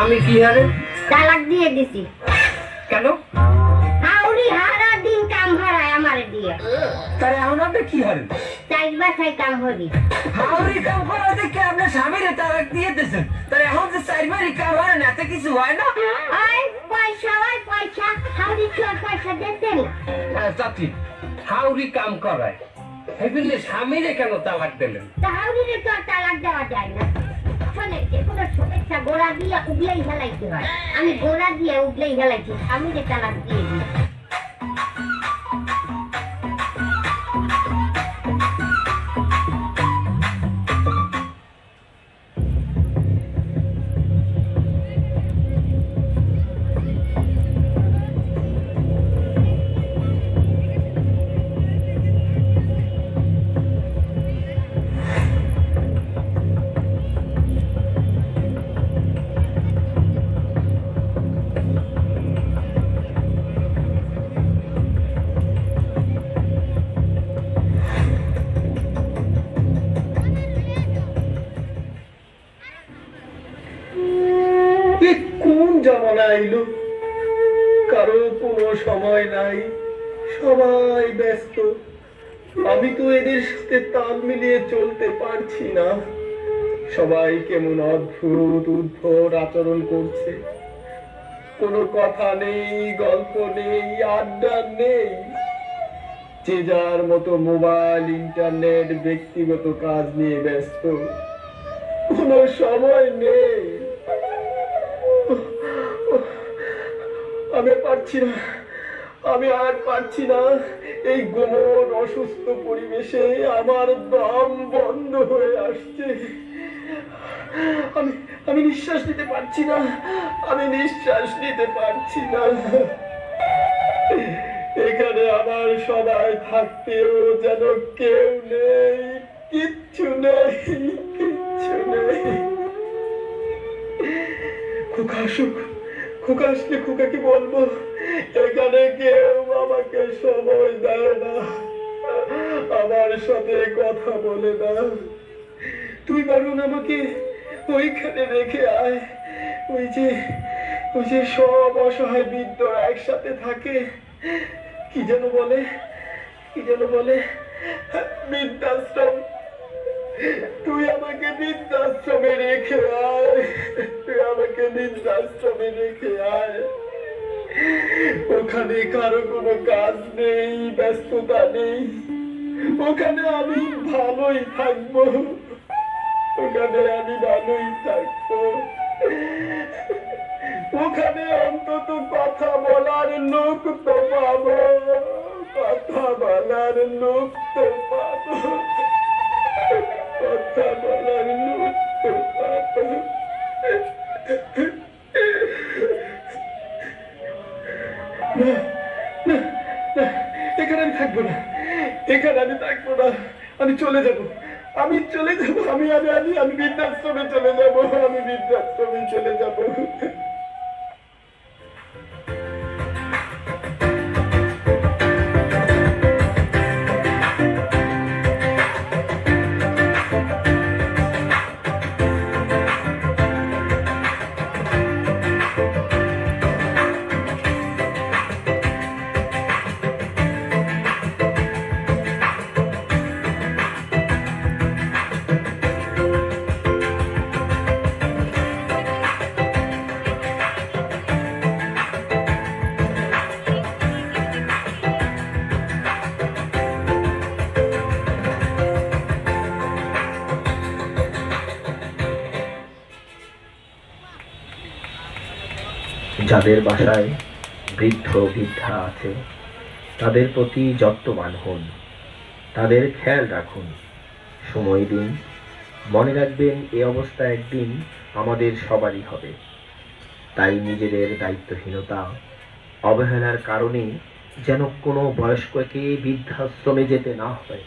আমি কি হারে তালাক দিয়ে দিছি। কেন? হাউরি হারা দিন কাম হারায় আমারে দিয়ে। তারে এখন আপনি কি হারে? চাইজ বাসায় কাম হবি। হাউরি কাম করা দেখে আপনার স্বামীরে তালাক দিয়ে দিয়েছেন। তারে এখন যে চাইবারই কাম হয় না, এতে কিছু হয় না? ওই পয়সা হাউরি চোর পয়সা দিতেন। চাচি, হাউরি কাম করায় হেবিলে স্বামীরে কেন তালাক দিলেন? তা হাউরিরে তো আর তালাক দেওয়া যায় না। শোনে, যেকোনো সমস্যা গোড়া দিয়ে উগলেই ফেলাইতে হয়। আমি গোড়া দিয়ে উগলেই ফেলাইছি, স্বামীরে তালাক দিয়ে দিই। জামানা আইলো, কারো কোনো সময় নাই, সবাই ব্যস্ত। আমি তো এদের সাথে তাল মিলিয়ে চলতে পারছি না। সবাই কেমন অদ্ভুত উদ্ভট আচরণ করছে। কোনো কথা নেই, গল্প নেই, আড্ডা নেই। যে যার মতো মোবাইল, ইন্টারনেট, ব্যক্তিগত কাজ নিয়ে ব্যস্ত। কোনো সময় নেই। আমি পারছি না, আমি আর পারছি না। এই গোমর অসুস্থ পরিবেশে আমার দম বন্ধ হয়ে আসছে। আমি নিঃশ্বাস নিতে পারছি না, আমি নিঃশ্বাস নিতে পারছি না। এখানে আমার সবাই থাকতেও যেন কেউ নেই, আসলে খোকাকে বলবো এখানে কেউ আমাকে সময় দেয় না, আমার সাথে কথা বলে না। তুই বরং আমাকে ওইখানে রেখে আয়, ওই যে সব অসহায় বৃদ্ধরা একসাথে থাকে, কি যেন বলে, বৃদ্ধাশ্রম। তুই আমাকে বৃদ্ধাশ্রমে রেখে আয়, ওখানে কারো কোনো কাজ নেই, ব্যস্ততা নেই, ওখানে আমি ভালোই থাকবো, ওখানে অন্তত কথা বলার লোক তো পাবো, কথা বলার লোক তো পাবো। না, না, না, এখানে আমি থাকবো না, আমি চলে যাব, আমি বৃদ্ধাশ্রমে চলে যাব। যাদের বাসায় বৃদ্ধ বৃদ্ধা আছে তাদের প্রতি যত্নবান হন, তাদের খেয়াল রাখুন, সময় দিন। মনে রাখবেন এই অবস্থা একদিন আমাদের সবারই হবে। তাই নিজেদের দায়িত্বহীনতা, অবহেলার কারণে যেন কোনো বয়স্ককে বৃদ্ধাশ্রমে যেতে না হয়।